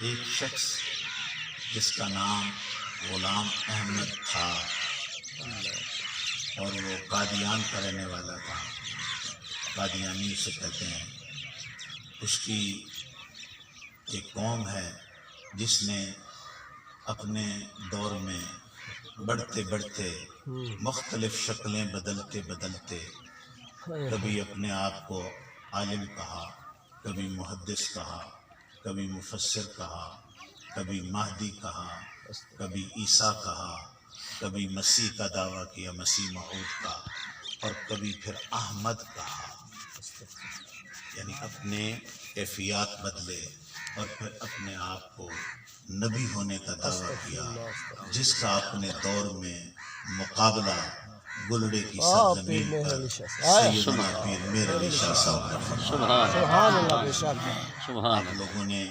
ایک شخص جس کا نام غلام احمد تھا اور وہ قادیان کا رہنے والا تھا، قادیانی سے کہتے ہیں۔ اس کی ایک قوم ہے جس نے اپنے دور میں بڑھتے بڑھتے مختلف شکلیں بدلتے بدلتے کبھی اپنے آپ کو عالم کہا، کبھی محدث کہا، کبھی مفسر کہا، کبھی مہدی کہا، کبھی عیسیٰ کہا، کبھی مسیح کا دعویٰ کیا، مسیح موعود کا، اور کبھی پھر احمد کہا۔ یعنی اپنے کیفیات بدلے اور پھر اپنے آپ کو نبی ہونے کا دعویٰ کیا، جس کا اپنے دور میں مقابلہ گلڑے کی سرزمین پر سیدنا پیر میر علی شاہ صاحب نے فرمایا۔ آپ لوگوں نے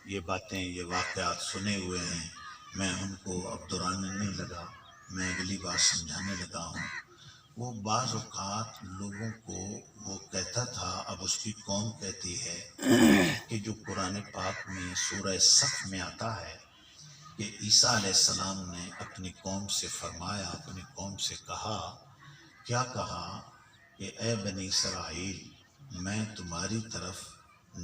یہ باتیں، یہ واقعات سنے ہوئے ہیں، میں ان کو اب دہرانے نہیں لگا، میں اگلی بات سمجھانے لگا ہوں۔ وہ بعض اوقات لوگوں کو وہ کہتا تھا، اب اس کی قوم کہتی ہے کہ جو قرآن پاک میں سورہ صف میں آتا ہے کہ عیسیٰ علیہ السلام نے اپنی قوم سے فرمایا، اپنی قوم سے کہا، کیا کہا کہ اے بنی اسرائیل، میں تمہاری طرف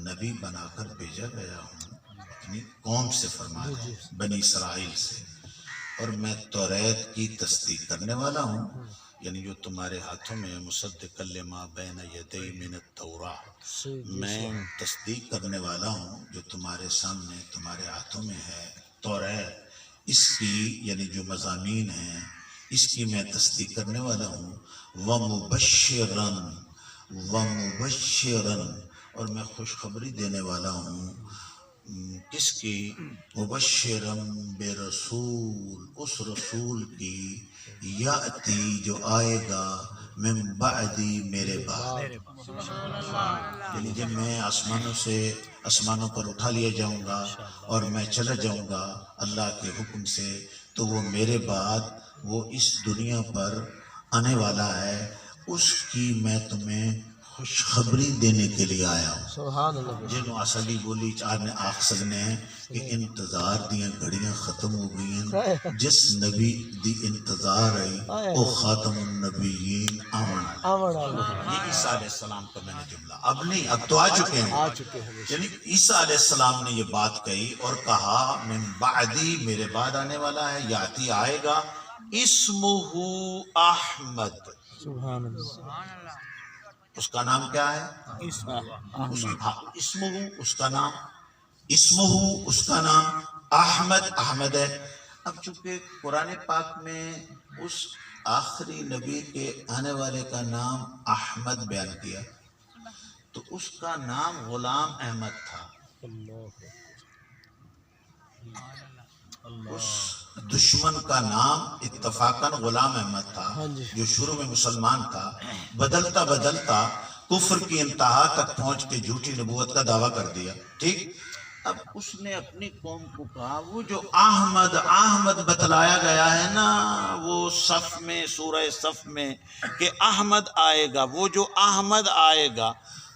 نبی بنا کر بھیجا گیا ہوں، اپنی قوم سے فرمایا، بنی اسرائیل سے، اور میں توریت کی تصدیق کرنے والا ہوں، یعنی جو تمہارے ہاتھوں میں مصدق لما بین یدی من التوراۃ، میں تصدیق کرنے والا ہوں جو تمہارے سامنے تمہارے ہاتھوں میں ہے توریت، اس کی یعنی جو مضامین ہیں اس کی میں تصدیق کرنے والا ہوں، وَمُبَشِّرًا اور میں خوشخبری دینے والا ہوں، کس کی؟ مبشرم برسول، اس رسول کی، یاتی جو آئے گا، من بعدی میرے بعد، یعنی جب میں آسمانوں پر اٹھا لیا جاؤں گا اور میں چلا جاؤں گا اللہ کے حکم سے، تو وہ میرے بعد وہ اس دنیا پر آنے والا ہے، اس کی میں تمہیں خوشخبری دینے کے لیے آیا ہوں۔ سبحان اللہ۔ جنہوں اصلی بولی چاہنے آخ سکنے ہیں کہ انتظار دیاں گھڑیاں ختم ہو گئی ہیں، جس نبی دی انتظار آئی او خاتم النبیین آمن اللہ۔ یہ عیسیٰ علیہ السلام کا میں نے جملہ، اب نہیں، اب تو آ چکے ہیں، یعنی عیسیٰ علیہ السلام نے یہ بات کہی اور کہا من بعدی، میرے بعد آنے والا ہے، یاتی آئے گا، اسمہ احمد، سبحان اللہ۔ اس کا نام کیا ہے؟ اسمہ، اس کا نام، اسمہ، اس کا نام احمد، احمد ہے۔ اب چونکہ قرآن پاک میں اس آخری نبی کے آنے والے کا نام احمد بیان کیا، تو اس کا نام غلام احمد تھا۔ اس دشمن کا نام اتفاقاً غلام احمد تھا، جو شروع میں مسلمان تھا، بدلتا بدلتا کفر کی انتہا تک پہنچ کے جھوٹی نبوت کا دعویٰ کر دیا، ٹھیک؟ اب اس نے اپنی قوم کو کہا، وہ جو احمد بتلایا گیا ہے نا، وہ صف میں، سورہ صف میں کہ احمد آئے گا، وہ جو احمد آئے گا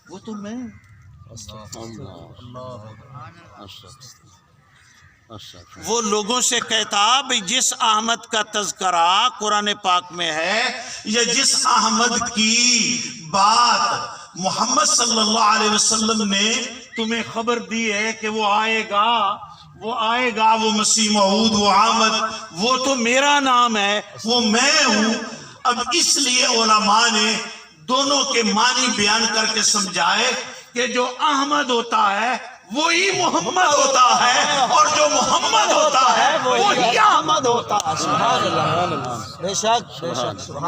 وہ تو میں، وہ لوگوں سے کہتا بھئی جس احمد کا تذکرہ قرآن پاک میں ہے، یا جس احمد کی بات محمد صلی اللہ علیہ وسلم نے تمہیں خبر دی ہے کہ وہ آئے گا، وہ مسیح موعود، وہ احمد، وہ تو میرا نام ہے، وہ میں ہوں۔ اب اس لیے علماء نے دونوں کے معنی بیان کر کے سمجھائے کہ جو احمد ہوتا ہے وہی محمد ہوتا ہے، اور جو محمد ہوتا ہے وہی احمد ہوتا ہے۔ سبحان اللہ، بے شک، بے شک، سبحان